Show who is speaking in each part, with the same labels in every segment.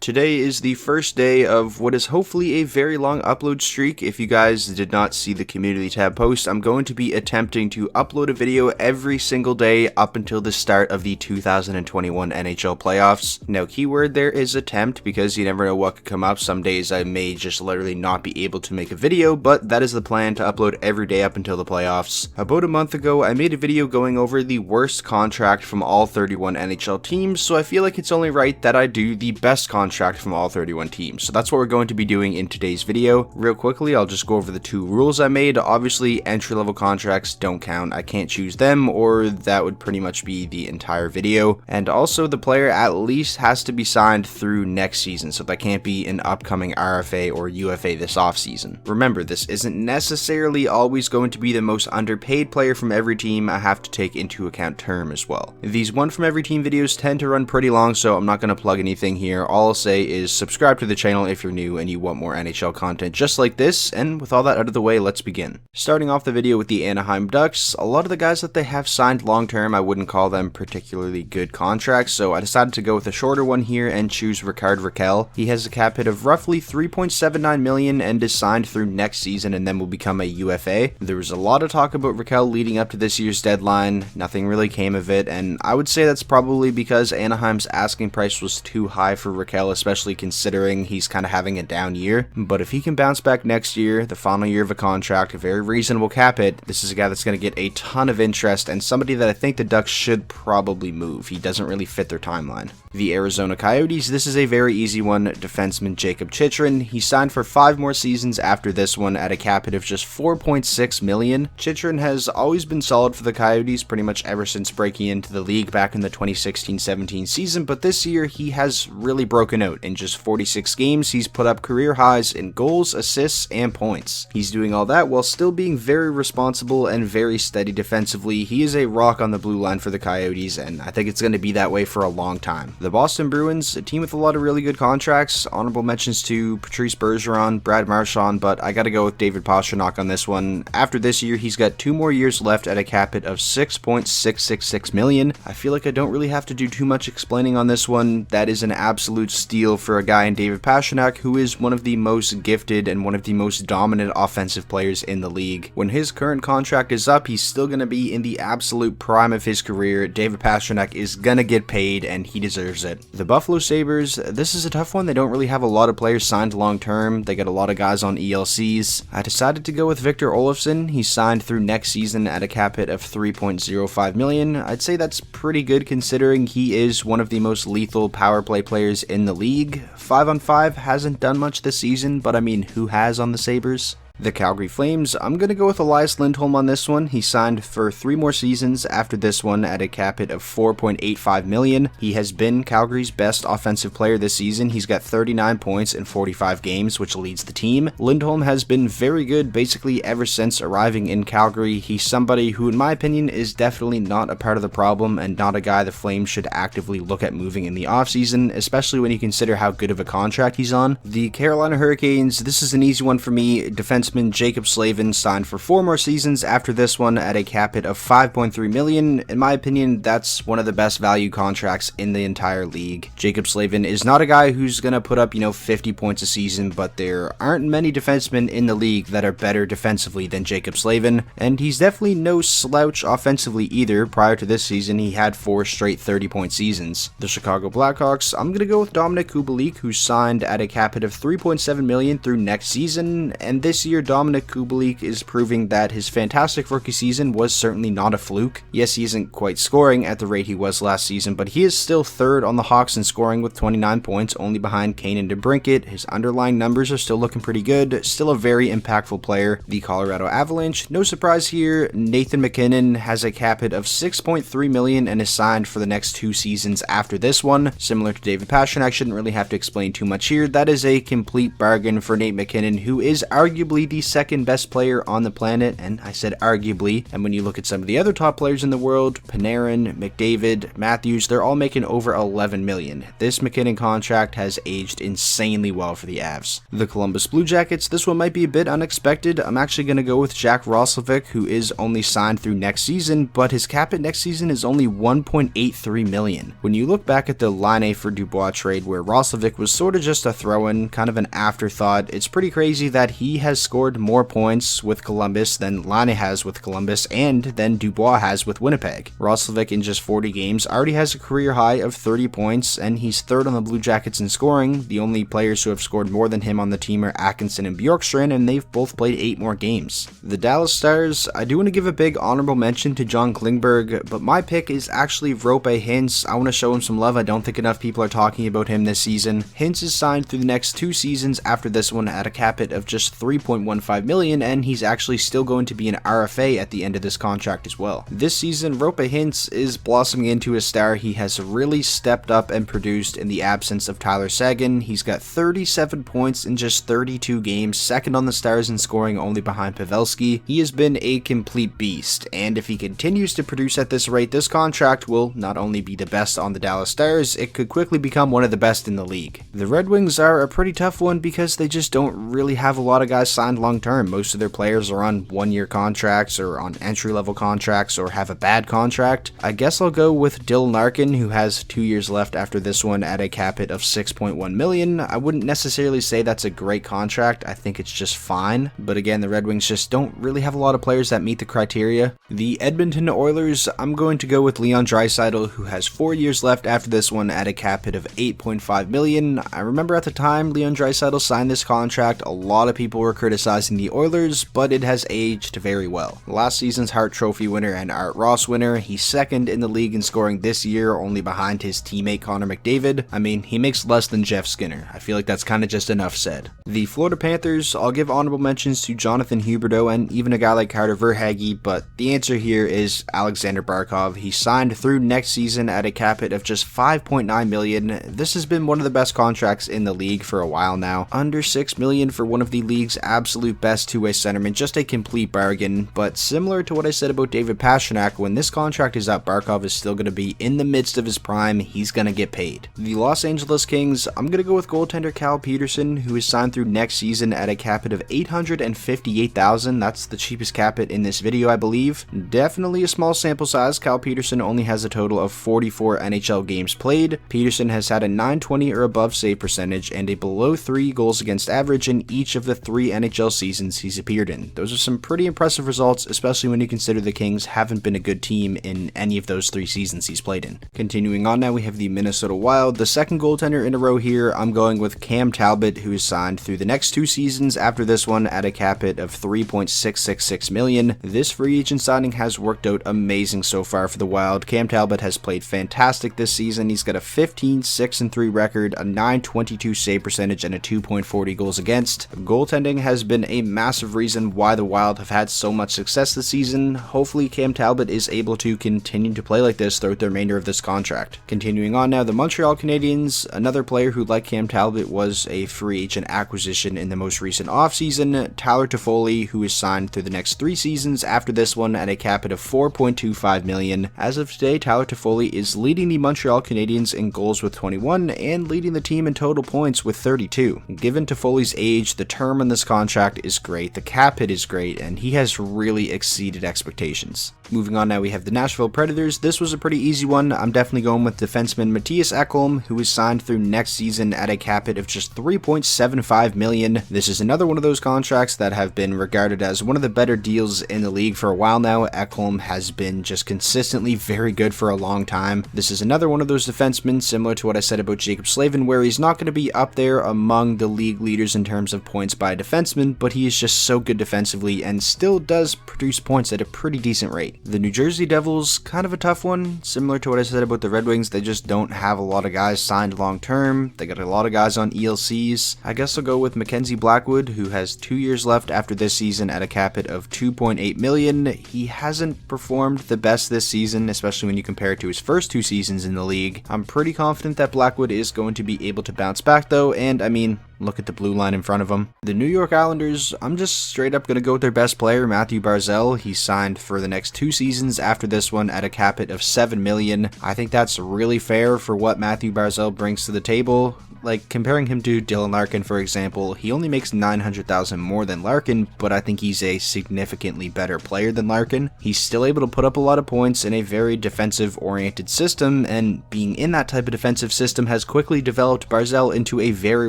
Speaker 1: Today is the first day of what is hopefully a very long upload streak. If you guys did not see the community tab post, I'm going to be attempting to upload a video every single day up until the start of the 2021 NHL playoffs. Now, keyword there is attempt because you never know what could come up. Some days I may just literally not be able to make a video, but that is the plan, to upload every day up until the playoffs. About a month ago, I made a video going over the worst contract from all 31 NHL teams, so I feel like it's only right that I do the best contract from all 31 teams. So that's what we're going to be doing in today's video. Real quickly, I'll just go over the two rules I made. Obviously, entry-level contracts don't count. I can't choose them, or that would pretty much be the entire video. And also, the player at least has to be signed through next season, so that can't be an upcoming RFA or UFA this offseason. Remember, this isn't necessarily always going to be the most underpaid player from every team. I have to take into account term as well. These one from every team videos tend to run pretty long, so I'm not going to plug anything here. All I'll say is subscribe to the channel if you're new and you want more NHL content just like this. And with all that out of the way, let's begin. Starting off the video with the Anaheim Ducks, a lot of the guys that they have signed long term, I wouldn't call them particularly good contracts, so I decided to go with a shorter one here and choose Rickard Rakell. He has a cap hit of roughly $3.79 million and is signed through next season and then will become a UFA. There was a lot of talk about Rakell leading up to this year's deadline. Nothing really came of it, and I would say that's probably because Anaheim's asking price was too high for Rakell, especially considering he's kind of having a down year. But if he can bounce back next year, the final year of a contract, a very reasonable cap hit, this is a guy that's going to get a ton of interest and somebody that I think the Ducks should probably move. He doesn't really fit their timeline. The Arizona Coyotes, this is a very easy one. Defenseman Jacob Chychrun, he signed for 5 more seasons after this one at a cap hit of just $4.6 million. Chychrun has always been solid for the Coyotes pretty much ever since breaking into the league back in the 2016-17 season, but this year he has really broken out. In just 46 games, he's put up career highs in goals, assists, and points. He's doing all that while still being very responsible and very steady defensively. He is a rock on the blue line for the Coyotes, and I think it's going to be that way for a long time. The Boston Bruins, a team with a lot of really good contracts. Honorable mentions to Patrice Bergeron, Brad Marchand, but I gotta go with David Pastrnak on this one. After this year, he's got 2 more years left at a cap hit of $6.666 million. I feel like I don't really have to do too much explaining on this one. That is an absolute steal for a guy in David Pastrnak, who is one of the most gifted and one of the most dominant offensive players in the league. When his current contract is up, he's still going to be in the absolute prime of his career. David Pastrnak is going to get paid, and he deserves it. The Buffalo Sabres, this is a tough one. They don't really have a lot of players signed long term. They got a lot of guys on ELCs. I decided to go with Victor Olofsson. He's signed through next season at a cap hit of $3.05 million. I'd say that's pretty good considering he is one of the most lethal power play players in the league. 5-on-5 hasn't done much this season, but I mean, who has on the Sabres? The Calgary Flames, I'm going to go with Elias Lindholm on this one. He signed for 3 more seasons after this one at a cap hit of $4.85 million. He has been Calgary's best offensive player this season. He's got 39 points in 45 games, which leads the team. Lindholm has been very good basically ever since arriving in Calgary. He's somebody who, in my opinion, is definitely not a part of the problem and not a guy the Flames should actively look at moving in the offseason, especially when you consider how good of a contract he's on. The Carolina Hurricanes, this is an easy one for me. Defenseman Jacob Slavin signed for 4 more seasons after this one at a cap hit of $5.3 million. In my opinion, that's one of the best value contracts in the entire league. Jacob Slavin is not a guy who's going to put up, 50 points a season, but there aren't many defensemen in the league that are better defensively than Jacob Slavin, and he's definitely no slouch offensively either. Prior to this season, he had 4 straight 30-point seasons. The Chicago Blackhawks, I'm going to go with Dominik Kubalik, who signed at a cap hit of $3.7 million through next season, and this year Dominik Kubalik is proving that his fantastic rookie season was certainly not a fluke. Yes, he isn't quite scoring at the rate he was last season, but he is still 3rd on the Hawks in scoring with 29 points, only behind Kane and DeBrincat. His underlying numbers are still looking pretty good, still a very impactful player. The Colorado Avalanche, no surprise here, Nathan MacKinnon has a cap hit of $6.3 million and is signed for the next 2 seasons after this one. Similar to David Pastrnak, shouldn't really have to explain too much here. That is a complete bargain for Nate MacKinnon, who is arguably arguably the second best player on the planet, and I said arguably, and when you look at some of the other top players in the world, Panarin, McDavid, Matthews, they're all making over $11 million. This McKinnon contract has aged insanely well for the Avs. The Columbus Blue Jackets, this one might be a bit unexpected. I'm actually going to go with Jack Roslovic, who is only signed through next season, but his cap at next season is only $1.83 million. When you look back at the Laine for Dubois trade where Roslovic was sort of just a throw-in, kind of an afterthought, it's pretty crazy that he has scored more points with Columbus than Laine has with Columbus and than Dubois has with Winnipeg. Roslovic in just 40 games already has a career high of 30 points, and he's third on the Blue Jackets in scoring. The only players who have scored more than him on the team are Atkinson and Bjorkstrand, and they've both played 8 more games. The Dallas Stars, I do want to give a big honorable mention to John Klingberg, but my pick is actually Roope Hintz. I want to show him some love. I don't think enough people are talking about him this season. Hintz is signed through the next 2 seasons after this one at a cap hit of just $3.15 million, and he's actually still going to be an RFA at the end of this contract as well. This season, Roope Hintz is blossoming into a star. He has really stepped up and produced in the absence of Tyler Seguin. He's got 37 points in just 32 games, second on the Stars in scoring only behind Pavelski. He has been a complete beast, and if he continues to produce at this rate, this contract will not only be the best on the Dallas Stars, it could quickly become one of the best in the league. The Red Wings are a pretty tough one because they just don't really have a lot of guys signed long term. Most of their players are on 1-year contracts or on entry-level contracts or have a bad contract. I guess I'll go with Dylan Larkin, who has 2 years left after this one at a cap hit of $6.1 million. I wouldn't necessarily say that's a great contract. I think it's just fine. But again, the Red Wings just don't really have a lot of players that meet the criteria. The Edmonton Oilers, I'm going to go with Leon Draisaitl, who has 4 years left after this one at a cap hit of $8.5 million. I remember at the time Leon Draisaitl signed this contract, a lot of people were criticizing the Oilers, but it has aged very well. Last season's Hart Trophy winner and Art Ross winner, he's second in the league in scoring this year, only behind his teammate Connor McDavid. I mean, he makes less than Jeff Skinner. I feel like that's kind of just enough said. The Florida Panthers, I'll give honorable mentions to Jonathan Huberdeau and even a guy like Carter Verhaeghe, but the answer here is Alexander Barkov. He signed through next season at a cap hit of just $5.9 million. This has been one of the best contracts in the league for a while now. Under $6 million for one of the league's absolute best two-way centermen, just a complete bargain, but similar to what I said about David Pastrnak, when this contract is up, Barkov is still going to be in the midst of his prime. He's going to get paid. The Los Angeles Kings, I'm going to go with goaltender Cal Peterson, who is signed through next season at a cap hit of $858,000. That's the cheapest cap hit in this video, I believe. Definitely a small sample size. Cal Peterson only has a total of 44 NHL games played. Peterson has had a .920 or above save percentage and a below 3 goals against average in each of the 3 NHL seasons he's appeared in. Those are some pretty impressive results, especially when you consider the Kings haven't been a good team in any of those 3 seasons he's played in. Continuing on now, we have the Minnesota Wild, the second goaltender in a row here. I'm going with Cam Talbot, who is signed through the next 2 seasons after this one at a cap hit of $3.666 million. This free agent signing has worked out amazing so far for the Wild. Cam Talbot has played fantastic this season. He's got a 15-6-3 record, a .922 save percentage, and a 2.40 goals against. Goaltending has been a massive reason why the Wild have had so much success this season. Hopefully Cam Talbot is able to continue to play like this throughout the remainder of this contract. Continuing on now, the Montreal Canadiens, another player who, like Cam Talbot, was a free agent acquisition in the most recent offseason, Tyler Toffoli, who is signed through the next 3 seasons after this one at a cap hit of $4.25 million. As of today, Tyler Toffoli is leading the Montreal Canadiens in goals with 21 and leading the team in total points with 32. Given Toffoli's age, the term on this contract is great, the cap hit is great, and he has really exceeded expectations. Moving on now, we have the Nashville Predators. This was a pretty easy one. I'm definitely going with defenseman Matthias Ekholm, who is signed through next season at a cap hit of just $3.75 million. This is another one of those contracts that have been regarded as one of the better deals in the league for a while now. Ekholm has been just consistently very good for a long time. This is another one of those defensemen, similar to what I said about Jacob Slavin, where he's not going to be up there among the league leaders in terms of points by a defenseman, but he is just so good defensively and still does produce points at a pretty decent rate. The New Jersey Devils, kind of a tough one. Similar to what I said about the Red Wings, they just don't have a lot of guys signed long term. They got a lot of guys on ELCs. I guess I'll go with Mackenzie Blackwood, who has 2 years left after this season at a cap hit of $2.8 million. He hasn't performed the best this season, especially when you compare it to his first 2 seasons in the league. I'm pretty confident that Blackwood is going to be able to bounce back though, and I mean, Look at the blue line in front of them. The New York Islanders, I'm just straight up going to go with their best player, Matthew Barzal. He's signed for the next 2 seasons after this one at a cap hit of $7 million. I think that's really fair for what Matthew Barzal brings to the table. Like, comparing him to Dylan Larkin, for example, he only makes $900,000 more than Larkin, but I think he's a significantly better player than Larkin. He's still able to put up a lot of points in a very defensive-oriented system, and being in that type of defensive system has quickly developed Barzal into a very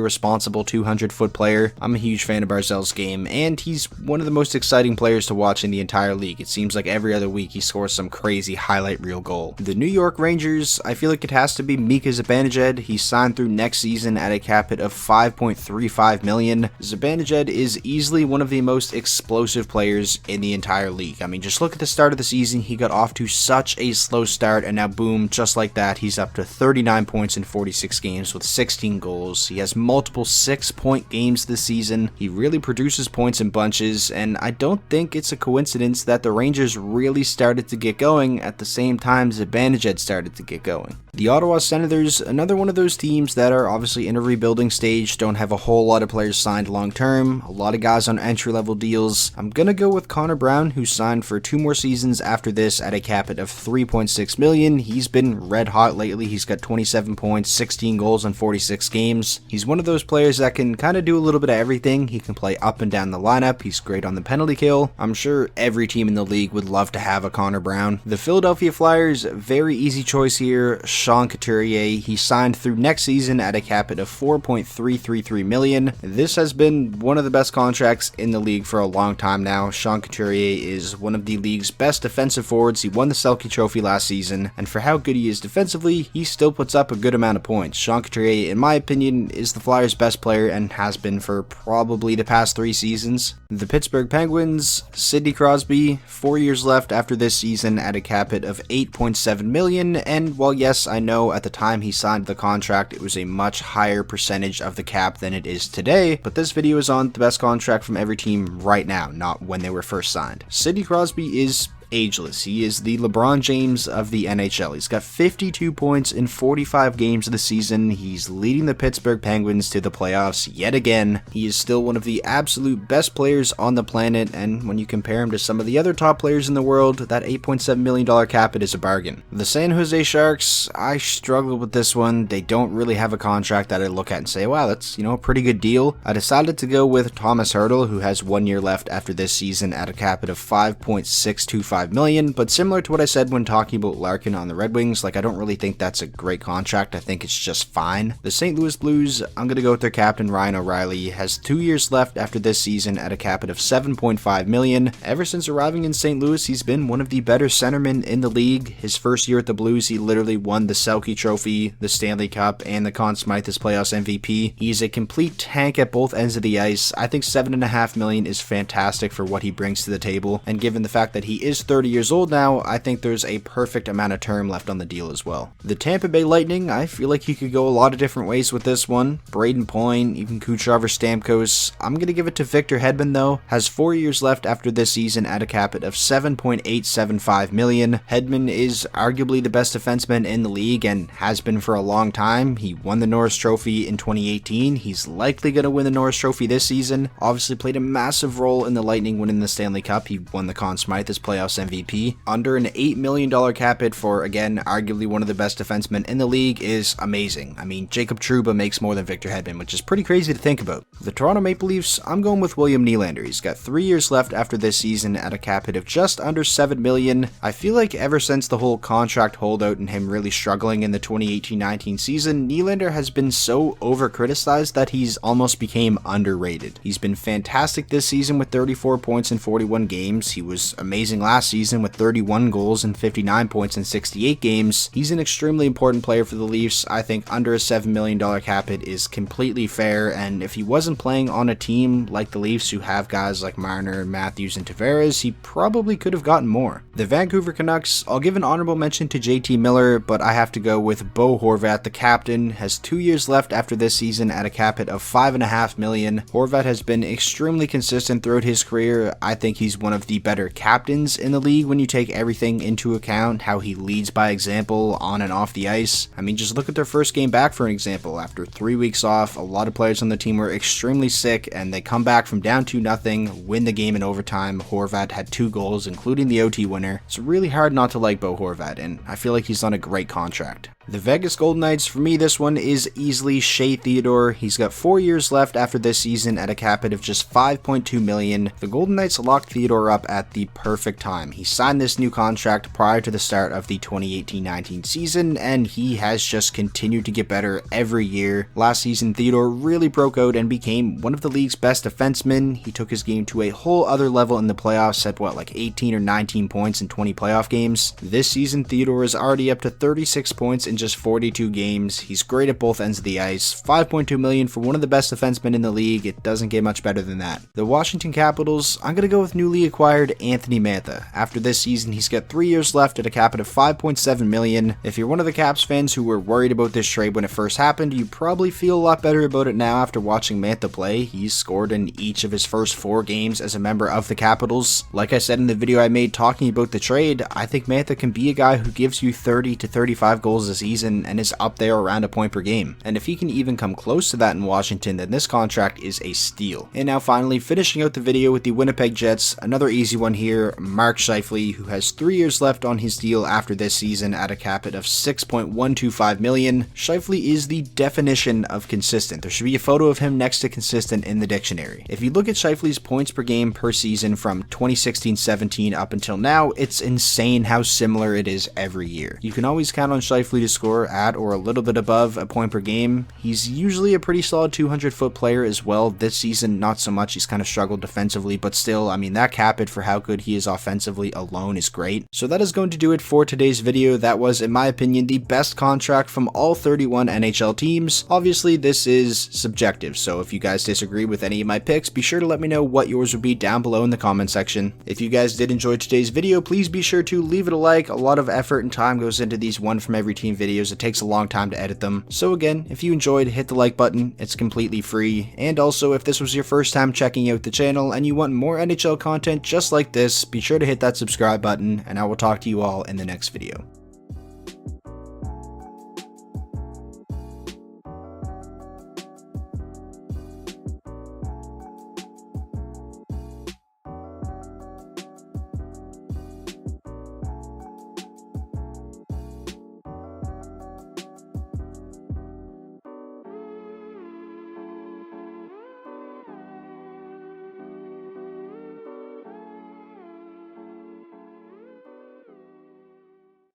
Speaker 1: responsible 200-foot player. I'm a huge fan of Barzal's game, and he's one of the most exciting players to watch in the entire league. It seems like every other week he scores some crazy highlight reel goal. The New York Rangers, I feel like it has to be Mika Zibanejad. He's signed through next season at a cap hit of $5.35 million. Zibanejad is easily one of the most explosive players in the entire league. I mean, just look at the start of the season. He got off to such a slow start, and now boom, just like that, he's up to 39 points in 46 games with 16 goals. He has multiple 6-point games this season. He really produces points in bunches, and I don't think it's a coincidence that the Rangers really started to get going at the same time Zibanejad started to get going. The Ottawa Senators, another one of those teams that are obviously in a rebuilding stage, don't have a whole lot of players signed long term, a lot of guys on entry-level deals. I'm gonna go with Connor Brown, who signed for 2 more seasons after this at a cap hit of $3.6 million. He's been red hot lately. He's got 27 points, 16 goals in 46 games. He's one of those players that can kind of do a little bit of everything. He can play up and down the lineup. He's great on the penalty kill. I'm sure every team in the league would love to have a Connor Brown. The Philadelphia Flyers, very easy choice here. Sean Couturier, he signed through next season at a cap hit of $4.333 million. This has been one of the best contracts in the league for a long time now. Sean Couturier is one of the league's best defensive forwards. He won the Selke Trophy last season, and for how good he is defensively, he still puts up a good amount of points. Sean Couturier, in my opinion, is the Flyers' best player and has been for probably the past 3 seasons. The Pittsburgh Penguins, Sidney Crosby, 4 years left after this season at a cap hit of $8.7 million, and while yes, I know at the time he signed the contract, it was a much higher percentage of the cap than it is today, but this video is on the best contract from every team right now, not when they were first signed. Sidney Crosby is ageless. He is the LeBron James of the NHL. He's got 52 points in 45 games of the season. He's leading the Pittsburgh Penguins to the playoffs yet again. He is still one of the absolute best players on the planet, and when you compare him to some of the other top players in the world, that $8.7 million cap hit is a bargain. The San Jose Sharks, I struggle with this one. They don't really have a contract that I look at and say, wow, that's, a pretty good deal. I decided to go with Thomas Hertl, who has 1 year left after this season at a cap hit of $5.625 million, but similar to what I said when talking about Larkin on the Red Wings, I don't really think that's a great contract. I think it's just fine. The St. Louis Blues, I'm going to go with their captain Ryan O'Reilly, has 2 years left after this season at a cap hit of $7.5 million. Ever since arriving in St. Louis, he's been one of the better centermen in the league. His first year at the Blues, he literally won the Selke Trophy, the Stanley Cup, and the Conn Smythe as playoffs MVP. He's a complete tank at both ends of the ice. I think $7.5 million is fantastic for what he brings to the table, and given the fact that he is 30 years old now, I think there's a perfect amount of term left on the deal as well. The Tampa Bay Lightning, I feel like you could go a lot of different ways with this one. Braden Point, even Kucherov or Stamkos. I'm going to give it to Victor Hedman though. Has 4 years left after this season at a cap hit of $7.875 million. Hedman is arguably the best defenseman in the league and has been for a long time. He won the Norris Trophy in 2018. He's likely going to win the Norris Trophy this season. Obviously played a massive role in the Lightning winning the Stanley Cup. He won the Conn Smythe as playoffs MVP. Under an $8 million cap hit for, again, arguably one of the best defensemen in the league is amazing. I mean, Jacob Trouba makes more than Victor Hedman, which is pretty crazy to think about. The Toronto Maple Leafs, I'm going with William Nylander. He's got 3 years left after this season at a cap hit of just under $7 million. I feel like ever since the whole contract holdout and him really struggling in the 2018-19 season, Nylander has been so over-criticized that he's almost became underrated. He's been fantastic this season with 34 points in 41 games. He was amazing last season with 31 goals and 59 points in 68 games. He's an extremely important player for the Leafs. I think under a $7 million cap hit is completely fair, and if he wasn't playing on a team like the Leafs who have guys like Marner, Matthews, and Tavares, he probably could have gotten more. The Vancouver Canucks, I'll give an honorable mention to JT Miller, but I have to go with Bo Horvat. The captain has 2 years left after this season at a cap hit of $5.5 million. Horvat has been extremely consistent throughout his career. I think he's one of the better captains in the the league when you take everything into account, how he leads by example on and off the ice. I mean, just look at their first game back for an example. After 3 weeks off, a lot of players on the team were extremely sick, and they come back from down 2-0, win the game in overtime. Horvat had 2 goals, including the OT winner. It's really hard not to like Bo Horvat, and I feel like he's on a great contract. The Vegas Golden Knights, for me, this one is easily Shea Theodore. He's got 4 years left after this season at a cap hit of just $5.2 million. The Golden Knights locked Theodore up at the perfect time. He signed this new contract prior to the start of the 2018-19 season, and he has just continued to get better every year. Last season, Theodore really broke out and became one of the league's best defensemen. He took his game to a whole other level in the playoffs, set like 18 or 19 points in 20 playoff games. This season, Theodore is already up to 36 points in just 42 games. He's great at both ends of the ice. $5.2 million for one of the best defensemen in the league. It doesn't get much better than that. The Washington Capitals, I'm going to go with newly acquired Anthony Mantha. After this season, he's got 3 years left at a cap hit of $5.7 million. If you're one of the Caps fans who were worried about this trade when it first happened, you probably feel a lot better about it now after watching Mantha play. He's scored in each of his first 4 games as a member of the Capitals. Like I said in the video I made talking about the trade, I think Mantha can be a guy who gives you 30 to 35 goals a season and is up there around a point per game. And if he can even come close to that in Washington, then this contract is a steal. And now finally, finishing out the video with the Winnipeg Jets, another easy one here, Mark Scheifele, who has 3 years left on his deal after this season at a cap hit of $6.125 million. Scheifele is the definition of consistent. There should be a photo of him next to consistent in the dictionary. If you look at Scheifele's points per game per season from 2016-17 up until now, it's insane how similar it is every year. You can always count on Scheifele to score at or a little bit above a point per game. He's usually a pretty solid 200-foot player as well. This season, not so much. He's kind of struggled defensively, but still, I mean, that cap hit for how good he is offensively alone is great. So that is going to do it for today's video. That was, in my opinion, the best contract from all 31 NHL teams. Obviously, this is subjective, so if you guys disagree with any of my picks, be sure to let me know what yours would be down below in the comment section. If you guys did enjoy today's video, please be sure to leave it a like. A lot of effort and time goes into these one from every team videos. It takes a long time to edit them. So again, if you enjoyed, hit the like button. It's completely free. And also, if this was your first time checking out the channel and you want more NHL content just like this, be sure to hit that subscribe button, and I will talk to you all in the next video.